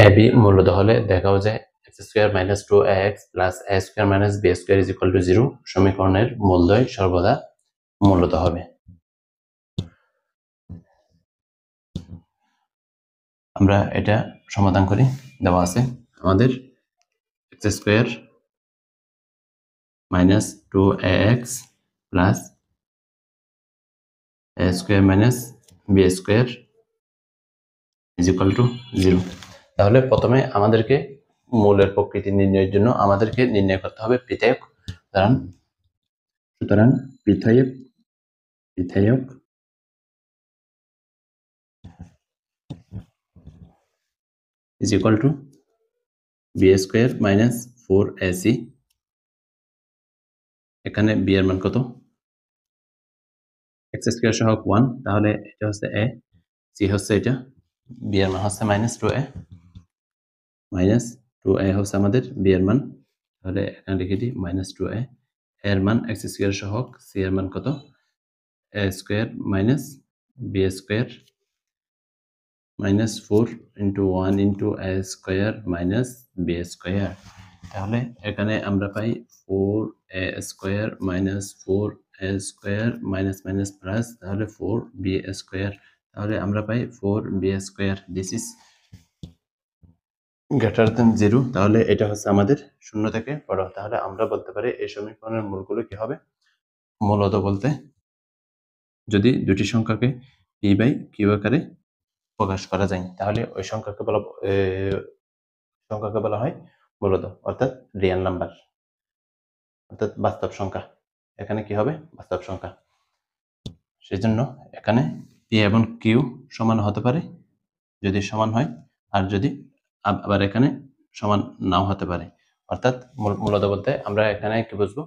A B মূলত হলে দেখাও যায় x square minus 2ax plus a square minus b square is equal to 0 সমীকরণের মূলদ্বয় সর্বদা মূলত হবে। আমরা এটা সমাধান করি। দেওয়া আছে আমাদের x square minus 2ax plus a square minus b square is equal to 0। তাহলে প্রথমে আমাদেরকে মূলের প্রকৃতি নির্ণয়ের জন্য আমাদেরকে নির্ণয় করতে হবে পৃথক। সুতরাং পৃথক is equal to b square minus 4ac। এখানে b এর মান কত? x স্কয়ার সহগ 1, তাহলে এটা হচ্ছে a, c হচ্ছে এটা, b এর মান হচ্ছে -2a, -2a হচ্ছে আমাদের b এর মান, তাহলে এখানে লিখে দিই -2a। এর মান x স্কয়ার সহগ c এর মান কত? a square minus b square -4 into 1 into a square minus b square. তাহলে এখানে আমরা পাই 4a square minus 4a square minus minus plus, তাহলে 4b স্কয়ার। তাহলে আমরা পাই 4b square. This is greater than 0। তাহলে এটা হচ্ছে আমাদের 0 থেকে বড়। তাহলে আমরা বলতে পারি এই সমীকরণের মূলগুলো কি হবে? মূলত বলতে যদি দুটি সংখ্যাকে p বাই q আকারে প্রকাশ করা যায় তাহলে ওই সংখ্যাকে বলা হয় মূলত, অর্থাৎ রিয়েল নাম্বার, অর্থাৎ বাস্তব সংখ্যা। এখানে কি হবে? বাস্তব সংখ্যা। সেজন্য এখানে p এবং q সমান হতে পারে যদি সমান হয়, আর যদি আবার এখানে সমান নাও হতে পারে। অর্থাৎ মূলত বলতে আমরা এখানে কি বুঝবো?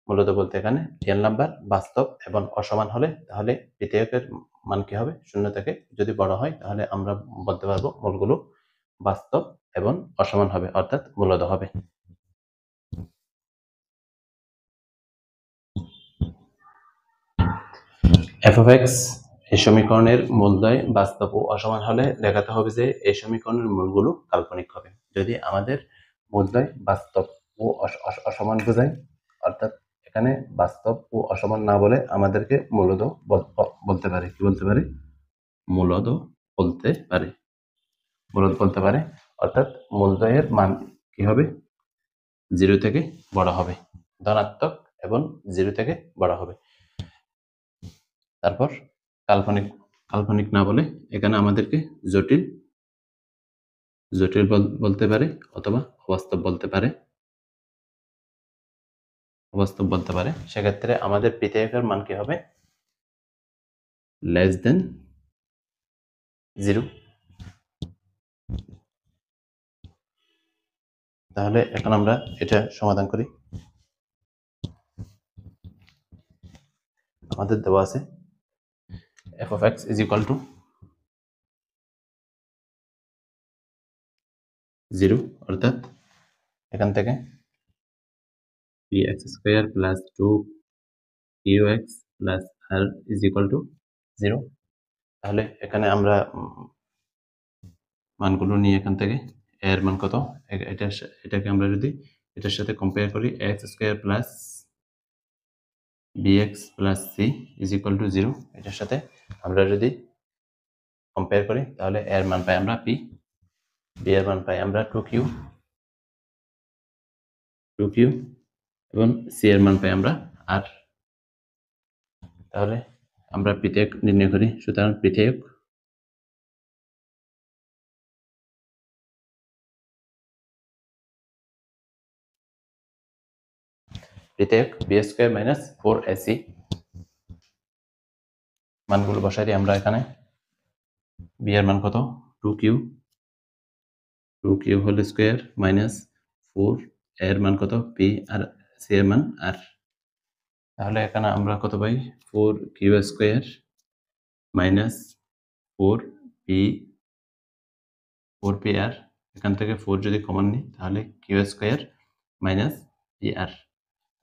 মূলত বলতে এখানে রিয়েল নাম্বার বাস্তব এবং অসমান হলে তাহলে পৃথকের মান কি হবে? 0 থেকে যদি বড় হয় তাহলে আমরা বলতে পারবো মূলগুলো বাস্তব এবং অসমান হবে, অর্থাৎ মূলত হবে। f of x এই সমীকরণের মূলদ্বয় বাস্তব ও অসমান হলে দেখাতে হবে যে এই সমীকরণের মূলগুলো কাল্পনিক হবে। যদি আমাদের মূলদ্বয় বাস্তব ও অসমান বোঝায়, অর্থাৎ এখানে বাস্তব ও অসমান না বলে আমাদেরকে মূলদ বলতে পারে। কি বলতে পারে? মূলদ বলতে পারে। মূলদ বলতে পারে, অর্থাৎ মূলদ্বয়ের মান কি হবে? 0 থেকে বড় হবে, ধনাত্মক এবং 0 থেকে বড় হবে। তারপর কাল্পনিক না বলে এখানে আমাদেরকে জটিল বলতে পারে অথবা অবাস্তব বলতে পারে। সেক্ষেত্রে আমাদের পৃথকের মান কি হবে? Less than 0। তাহলে এখন আমরা এটা সমাধান করি। আমাদের দেওয়া আছে f of x is equal to 0, অর্থাৎ এখান থেকে px square plus 2qx plus r is equal to 0। তাহলে এখানে আমরা মানগুলো নিয়ে এখান থেকে এর মান কত, এটাকে আমরা যদি এটার সাথে কম্পেয়ার করি, x square plus bx plus c is equal to 0, এটার সাথে আমরা যদি কম্পেয়ার করি তাহলে এর মান পাই আমরা p, b এর মান পাই আমরা 2q এবং c এর মান পাই আমরা r। তাহলে আমরা পৃথক নির্ণয় করি। সুতরাং পৃথক b স্কয়ার মাইনাস 4ac মানগুলো বসাই দিই আমরা এখানে। b এর মান কত? 2q হোল স্কয়ার মাইনাস 4, এর মান কত? p, আর c এর মান r। তাহলে এখানে আমরা কত পাই? 4q স্কয়ার মাইনাস 4pr, এখান থেকে 4 যদি কমন নিই তাহলে q স্কয়ার মাইনাস pr।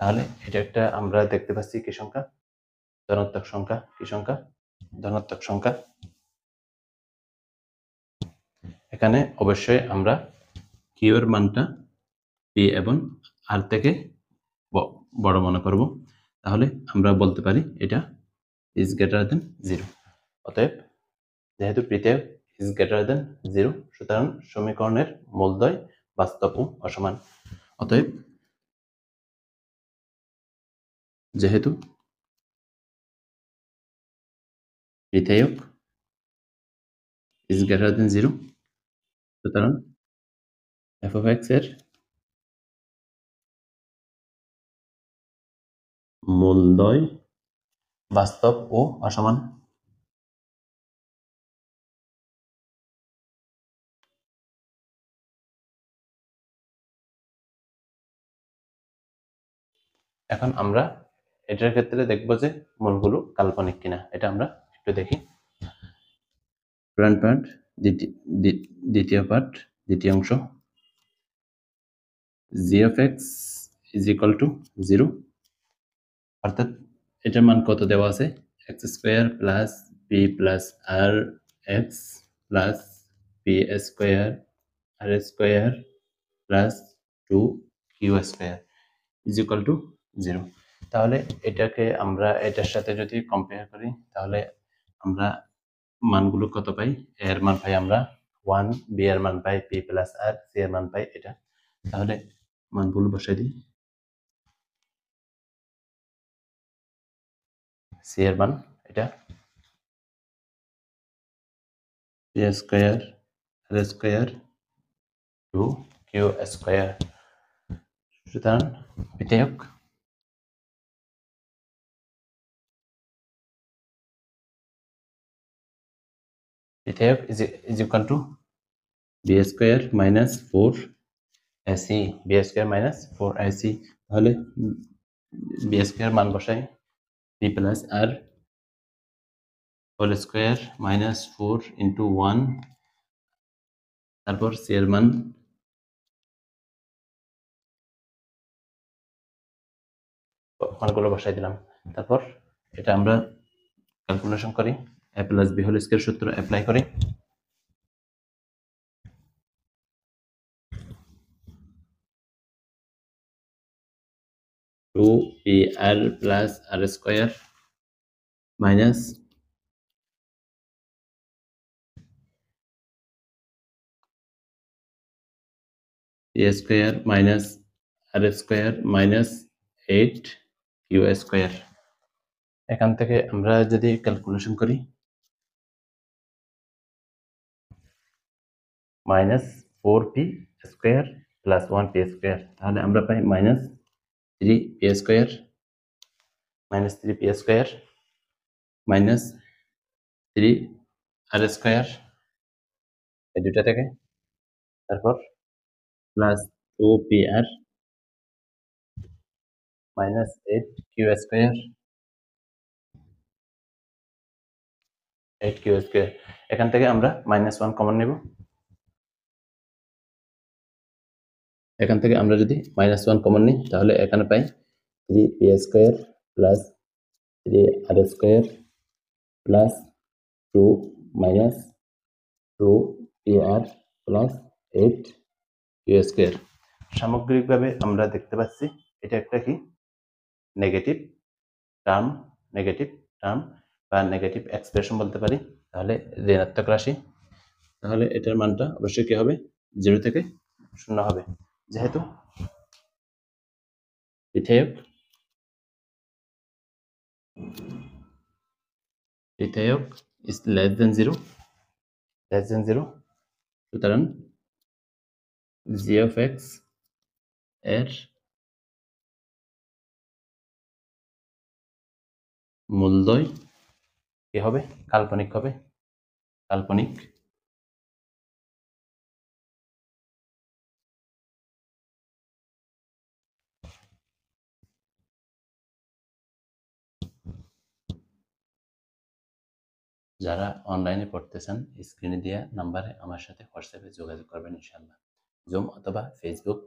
তাহলে এটা একটা আমরা দেখতে পাচ্ছি কি সংখ্যা? ধনাত্মক সংখ্যা। কি সংখ্যা? ধনাত্মক সংখ্যা। এখানে অবশ্যই আমরা কিউ এর মানটা পি এবং আর থেকে বড় মনে করব, তাহলে আমরা বলতে পারি এটা ইজ গ্রেটার দেন 0। অতএব যেহেতু পিতে ইজ গ্রেটার দেন 0, সুতরাং সমীকরণের মূলদ্বয় বাস্তব ও অসমান। অতএব যেহেতু পিতেয়ক ইজ গ্রেটার দেন 0, সুতরাং f of x এর মূলদ্বয় বাস্তব ও অসমান। এখন আমরা এটার ক্ষেত্রে দেখব যে মূলগুলো কাল্পনিক কিনা, এটা আমরা একটু দেখি। পার্ট দ্বিতীয় পার্ট, দ্বিতীয় অংশ, g of x is equal to 0, অর্থাৎ এটার মান কত দেওয়া আছে, x square plus p plus r x plus p square r square plus 2q square is equal to 0। তাহলে এটাকে আমরা এটার সাথে যদি কম্পেয়ার করি, তাহলে আমরা মানগুলো কত পাই, এর মান পাই আমরা 1, বি এর মান পাই p প্লাস আর, সি এর মান পাই এটা। তাহলে মানগুলো বসাই দিই। সি এর মান এটা P square r square 2q square. সুতরাং বিধায়ক is equal to b square minus 4ac, b square minus 4ac। তাহলে b স্কয়ার মান বসাই p প্লাস আর হোল স্কয়ার মাইনাস 4 ইন্টু 1, তারপর c এর মান মানগুলো বসাই দিলাম। তারপর এটা আমরা ক্যালকুলেশন করি, a plus b whole square সূত্র অ্যাপ্লাই করি। Two p r plus r square minus p square minus r square minus 8q square. এখান থেকে আমরা যদি ক্যালকুলেশন করি, minus 4p square plus 1p square, তাহলে আমরা পাই minus 3p square, minus 3p square minus 3r square, এই দুটা থেকে। তারপর plus 2pr minus 8q square, 8q square. এখান থেকে আমরা মাইনাস 1 কমন নেব। এখান থেকে আমরা যদি মাইনাস 1 কমন নিই, তাহলে এখানে পাই 3p square plus 3r square plus 2 minus 2pr plus 8q square. সামগ্রিকভাবে আমরা দেখতে পাচ্ছি এটা একটা কি নেগেটিভ টার্ম বা নেগেটিভ এক্সপ্রেশন বলতে পারি, তাহলে ঋণাত্মক রাশি। তাহলে এটার মানটা অবশ্যই কি হবে, 0 থেকে 0 হবে, যেহেতু বিধায়ক is less than 0, সুতরাং g of x এর মূলদ্বয় কি হবে, কাল্পনিক হবে, কাল্পনিক। যারা অনলাইনে পড়তে চান, স্ক্রিনে দেওয়া নাম্বারে আমার সাথে হোয়াটসঅ্যাপে যোগাযোগ করবেন ইনশাআল্লাহ। জুম অথবা ফেসবুক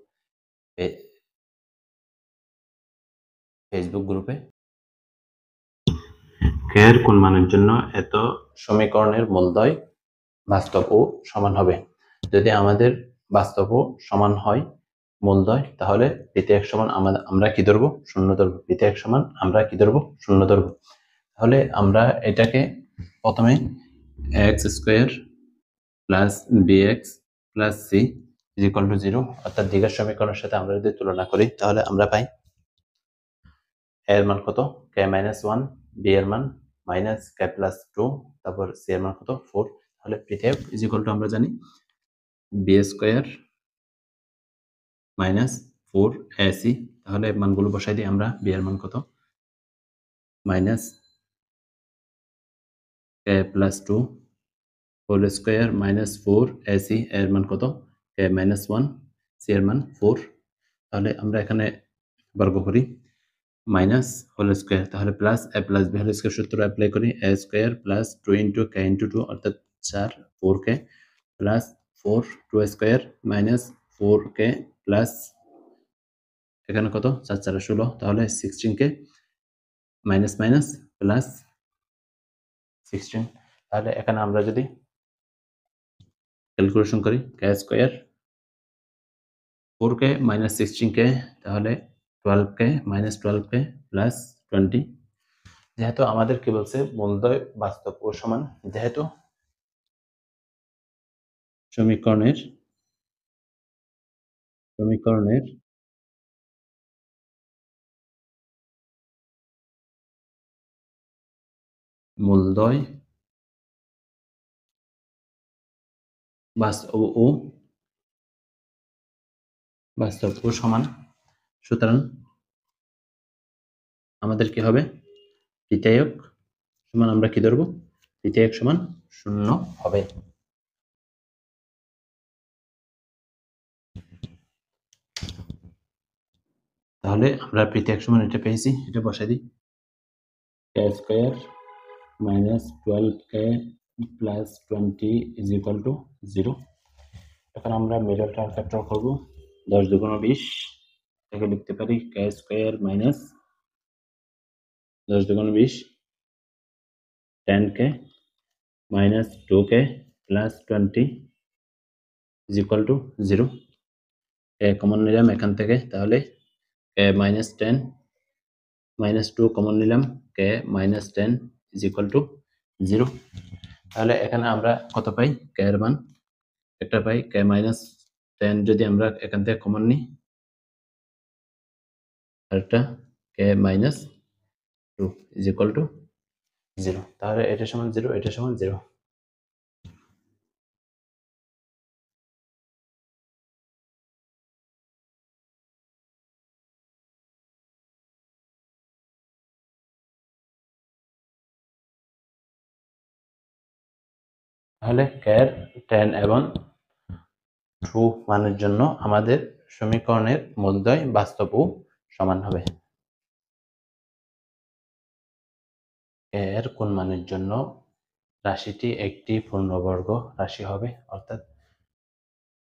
গ্রুপে কে এর কোন মানের জন্য এত সমীকরণের মূলদ্বয় বাস্তব ও সমান হবে। যদি আমাদের বাস্তবও সমান হয় মূলদ্বয়, তাহলে পিতে1 সমান আমরা কি ধরবো? শূন্য ধরবো। পিতে1 সমান আমরা কি ধরবো? শূন্য ধরবো। তাহলে আমরা এটাকে প্রথমে x square plus b x plus c is equal to 0, অর্থাৎ দিকের সমীকরণের সাথে আমরা যদি তুলনা করি তাহলে আমরা পাই এর মান কত? k-1, বি এর মান মাইনাস k+2, তারপর সি এর মান কত? 4। তাহলে পিতে1 ইজ ইকুয়াল টু আমরা জানি বি স্কোয়ার মাইনাস 4ac। তাহলে মানগুলো বসাই দিই আমরা। বি এর মান কত? Minus k+2 whole square minus 4ac, এর মান কত? k-1, সি এর মান 4। তাহলে আমরা এখানে বর্গ করি মাইনাস হোল স্কোয়ার, তাহলে প্লাস এ প্লাস বি হোল স্কোয়ার সূত্র অ্যাপ্লাই করি। এ square plus 2 into k into 2 অর্থাৎ 4, 4k plus 4 2 square minus 4k plus এখানে কত? 4 4 16, তাহলে 16k মাইনাস মাইনাস প্লাস 16। তাহলে এখানে আমরা যদি ক্যালকুলেশন করি কে স্কোয়ার 4k মাইনাস 16k, তাহলে 12k মাইনাস 12k প্লাস 20। যেহেতু আমাদের কি বলছে? মূলদ্বয় বাস্তব ও সমান, যেহেতু সমীকরণের মূলদ্বয় বাস্তব ও সমান, সুতরাং আমাদের কি হবে? পিতে1 সমান আমরা কি ধরবো? পিতে1 সমান 0 হবে। তাহলে আমরা পিতে1 সমান এটা পেয়েছি, এটা বসাই দিই। K square minus 12k plus 20 is equal to 0। এখন আমরা মিডল টার্ম ফ্যাক্টর করবো। 10 দুগুণ 20, এটাকে লিখতে পারি কে স্কোয়ার মাইনাস 10 দুগুণ 20 10k minus 2k plus 20 is equal to 0। Common নিলাম এখান থেকে, তাহলে কে মাইনাস 10 মাইনাস 2 কমন নিলাম, কে মাইনাস 10 ইজ ইকুয়াল টু 0। তাহলে এখানে আমরা কত পাই? কে এর মান একটা পাই, কে মাইনাস 10 যদি আমরা এখান থেকে কমন নিই, আরেকটা কে মাইনাস 2 ইজ ইকুয়াল টু 0। তাহলে এটা সমান 0, এটা সমান 0। তাহলে কে 10 এবং 2 মানের জন্য আমাদের সমীকরণের মূলদ্বয় বাস্তব ও সমান হবে। এর কোন মানের জন্য রাশিটি একটি পূর্ণবর্গ রাশি হবে, অর্থাৎ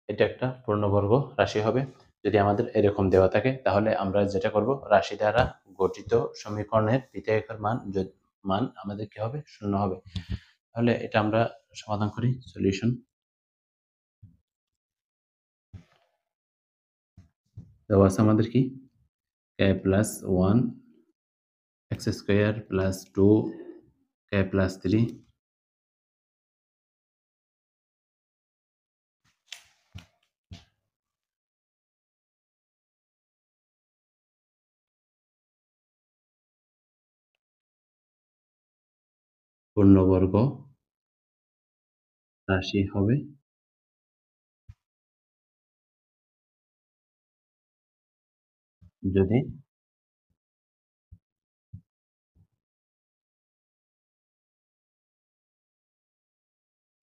এটা একটা পূর্ণবর্গ রাশি হবে। যদি আমাদের এরকম দেওয়া থাকে তাহলে আমরা যেটা করব, রাশি দ্বারা গঠিত সমীকরণের পিতে1 মান আমাদের কি হবে? 0 হবে। তাহলে এটা আমরা সমাধান করি। সলিউশন দেওয়া আছে আমাদের কি? k+1 x square plus 2 k+3 পূর্ণবর্গ রাশি হবে যদি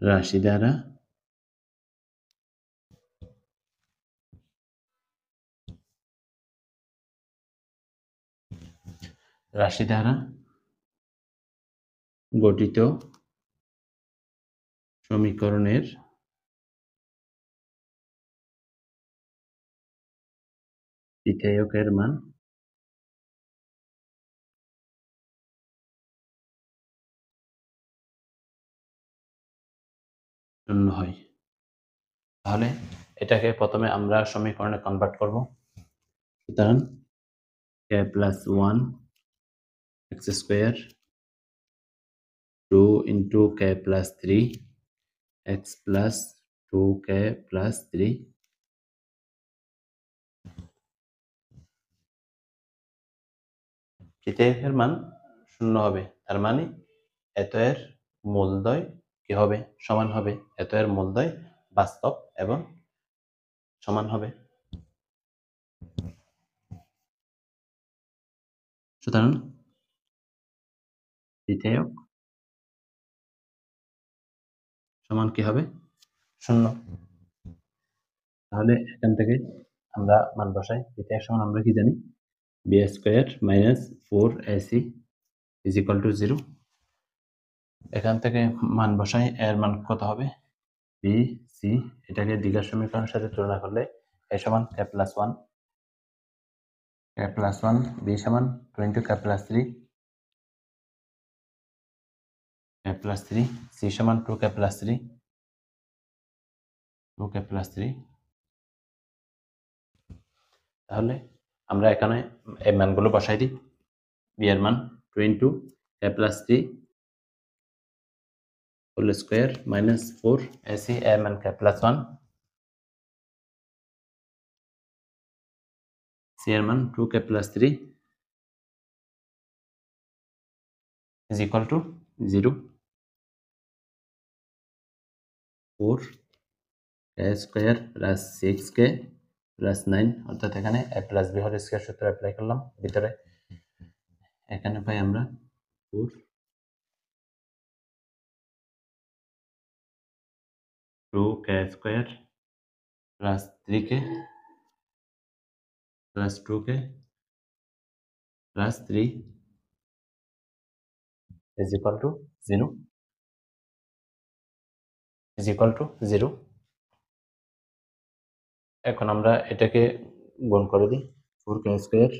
রাশি দ্বারা গঠিত সমীকরণের পিতে1 মান শূন্য হয়। তাহলে এটাকে প্রথমে আমরা সমীকরণে কনভার্ট করব। সুতরাং k plus 1 x square 2 into k plus 3 x plus 2k plus 3 তৃতীয়ের মান 0 হবে, তার মানে এত এর মূলদ্বয় কি হবে, সমান হবে। এত এর মূলদ্বয় বাস্তব এবং সমান হবে। সুতরাং তৃতীয়ক সমান কি হবে, 0। তাহলে এখান থেকে আমরা মান বসাই। তৃতীয়ক সমান আমরা কি জানি, b square minus 4ac is equal to 0। এখান থেকে মান বসাই, এর মান কত হবে, b c, এটাকে দ্বিঘাত সমীকরণের সাথে তুলনা করলে a সমান k plus 1, k plus 1, b সমান 2 into k plus 3, k plus 3, c সমান 2k plus 3, 2k plus 3। তাহলে আমরা এখানে এই মানগুলো বসাই দিই। b এর মান 2 into k plus 3 whole square minus 4 ac, এর মান k plus 1, c এর মান 2k plus 3 is equal to 0, 4 k square plus 6k plus 9, অর্থাৎ এখানে a plus b whole square সূত্র অ্যাপ্লাই করলাম ভিতরে। এখানে পাই আমরা 4 2k square plus 3k plus 2k plus 3 is equal to 0, is equal to 0। এখন আমরা এটাকে গুণ করে দিই। 4k square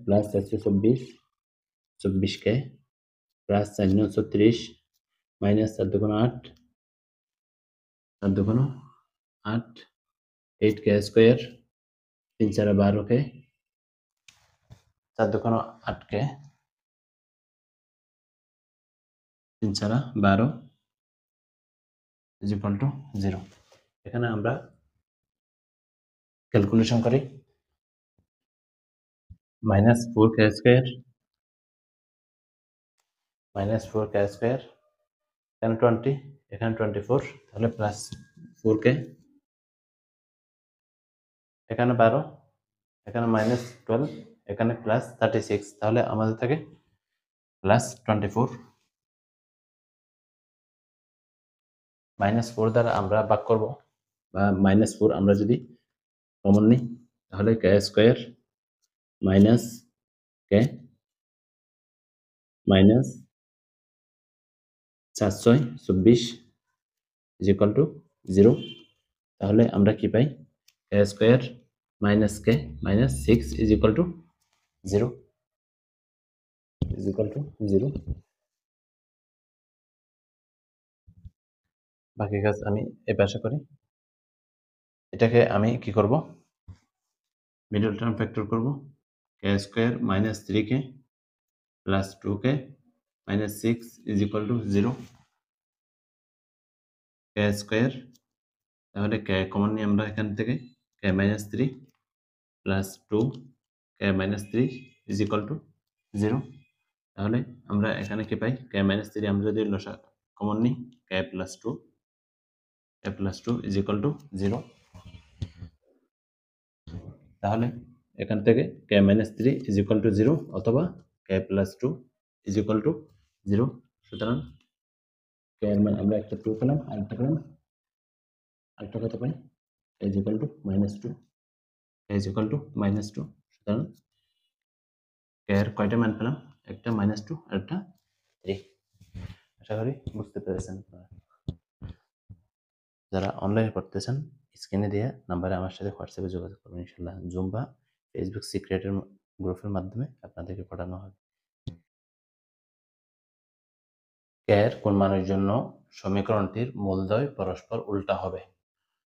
plus 124 24k plus 4 930 minus 4 2 8 4 2 8 8k square 3 4 12k 4 2 8k 3 4 12 is equal to 0। এখানে আমরা ক্যালকুলেশন করি। minus 4k square এখানে 20, এখানে 24, তাহলে প্লাস 4k, এখানে 12, এখানে মাইনাস 12, এখানে প্লাস 36, তাহলে আমাদের থাকে প্লাস 24। -4 দ্বারা আমরা ভাগ করব, বা -4 আমরা যদি কমন নিই তাহলে k square minus k minus 424 is equal to 0। তাহলে আমরা কি পাই, k square minus k minus 6 is equal to 0, is equal to 0। বাকি কাজ আমি এই পাশে করি। এটাকে আমি কি করব, মিডল টার্ম ফ্যাক্টর করব। k square minus 3k plus 2k minus 6 is equal to 0, k square, তাহলে k কমন নিয়ে আমরা এখান থেকে k minus 3 plus 2 k minus 3 is equal to 0। তাহলে আমরা এখানে কি পাই, k মাইনাস 3 আমরা যদি লসা কমন নিই k plus 2 is equal to 0। তাহলে এখান থেকে k minus 3 is equal to 0 অথবা k plus 2 is equal to 0। সুতরাং k এর মান আমরা একটা 2 পেলাম, আরেকটা পেলাম, আরেকটা কত পাই, k is equal two -2, k is equal two -2। সুতরাং k এর কয়টা মান পেলাম, একটা -2 আর একটা 3। আশা করি বুঝতে পেরেছেন। যারা অনলাইনে পড়তেছেন স্ক্রিনে দেওয়া নাম্বারে আমার সাথে হোয়াটসঅ্যাপে যোগাযোগ করবেন, ইনশাল্লাহ জুম বা ফেসবুক সিক্রেটের গ্রুপের মাধ্যমে আপনাদেরকে পড়ানো হবে। কে এর কোন মানের জন্য সমীকরণটির মূলদ্বয় পরস্পর উল্টা হবে।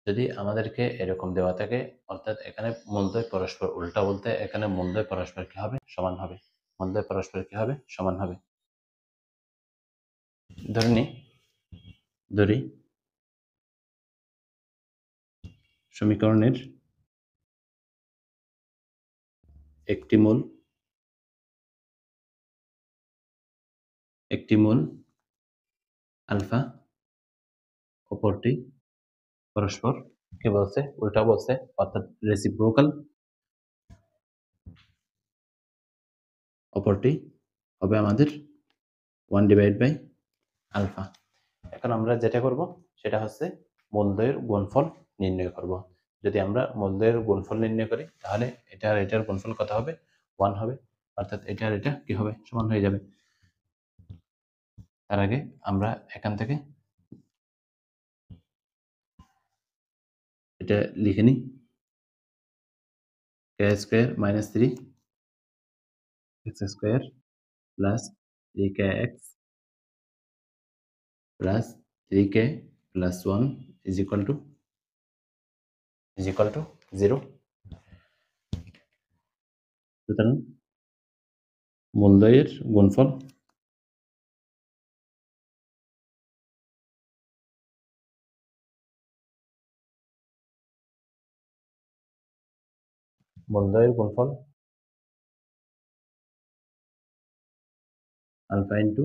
যদি আমাদেরকে এরকম দেওয়া থাকে, অর্থাৎ এখানে মূলদ্বয় পরস্পর উল্টা বলতে এখানে মূলদ্বয় পরস্পর কি হবে, সমান হবে। মূলদ্বয় পরস্পর কি হবে, সমান হবে। ধরি সমীকরণের একটি মূল আলফা, অপরটি পরস্পর কি বলছে, উল্টা বলছে, অর্থাৎ রেসিপ্রোকাল। অপরটি হবে আমাদের 1/আলফা। এখন আমরা যেটা করব সেটা হচ্ছে মূলদ্বয়ের গুণফল নির্ণয় করব। যদি আমরা মূলদ্বয়ের গুণফল নির্ণয় করি তাহলে এটা আর এটার গুণফল কত হবে, 1 হবে, অর্থাৎ এটা আর এটা কি হবে, সমান হয়ে যাবে। তার আগে আমরা এখান থেকে এটা লিখে নিই, k² - 3 x² plus 3kx plus 3k plus 1 is equal to 0। সুতরাং মূলদ্বয়ের গুণফল আলফা ইন্টু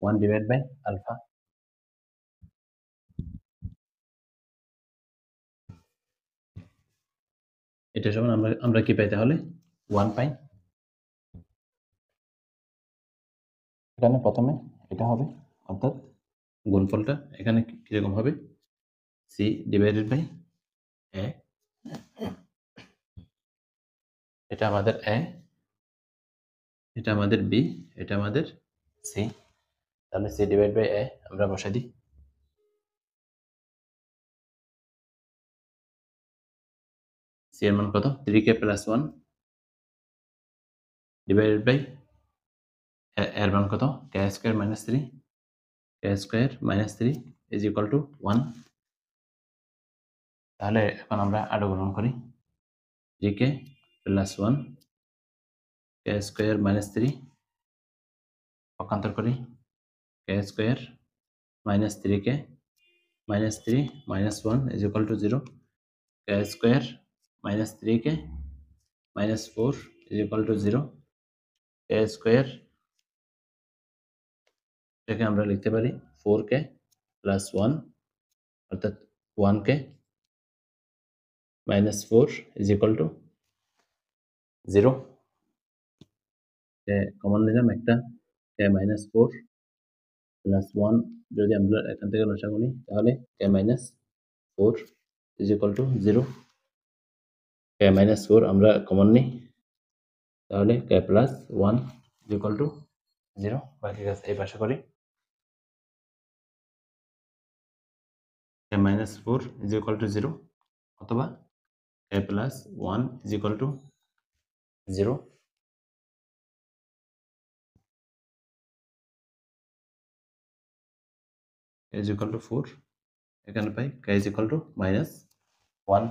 1/আলফা। এটা সমান আমরা কি পাই তাহলে, 1 পাই। এখানে প্রথমে এটা হবে, অর্থাৎ গুণফলটা এখানে কিরকম হবে, c/a। এটা আমাদের a, এটা আমাদের b, এটা আমাদের c। তাহলে c/a আমরা বসাই দিই। c এর মান কত, 3k প্লাস 1 ডিভাইডেড বাই এর মান কত, k² - 3 k² - 3 is equal two 1। তাহলে এখন আমরা আরো গুণন করি, 3k প্লাস 1 k² - 3 পক্ষান্তর করি, k² - 3k -3 -1 is equal to 0। k² - 3k -4 is equal to 0। k² এটাকে আমরা লিখতে পারি 4k প্লাস 1, অর্থাৎ 1k -4 is equal to 0। Common নিলাম একটা, k -4 প্লাস 1 যদি আমরা এখান থেকে লসাগু নিই তাহলে k -4 is equal to 0। k -4 আমরা কমন নিই তাহলে k plus 1 is equal to 0। বাকি কাজ এই পাশে করি, k -4 ইজ ইকুয়াল টু 0 অথবা k plus 1 is equal to 0। k is equal two 4, এখানে পাই k ইজ ইকুয়াল টু -1।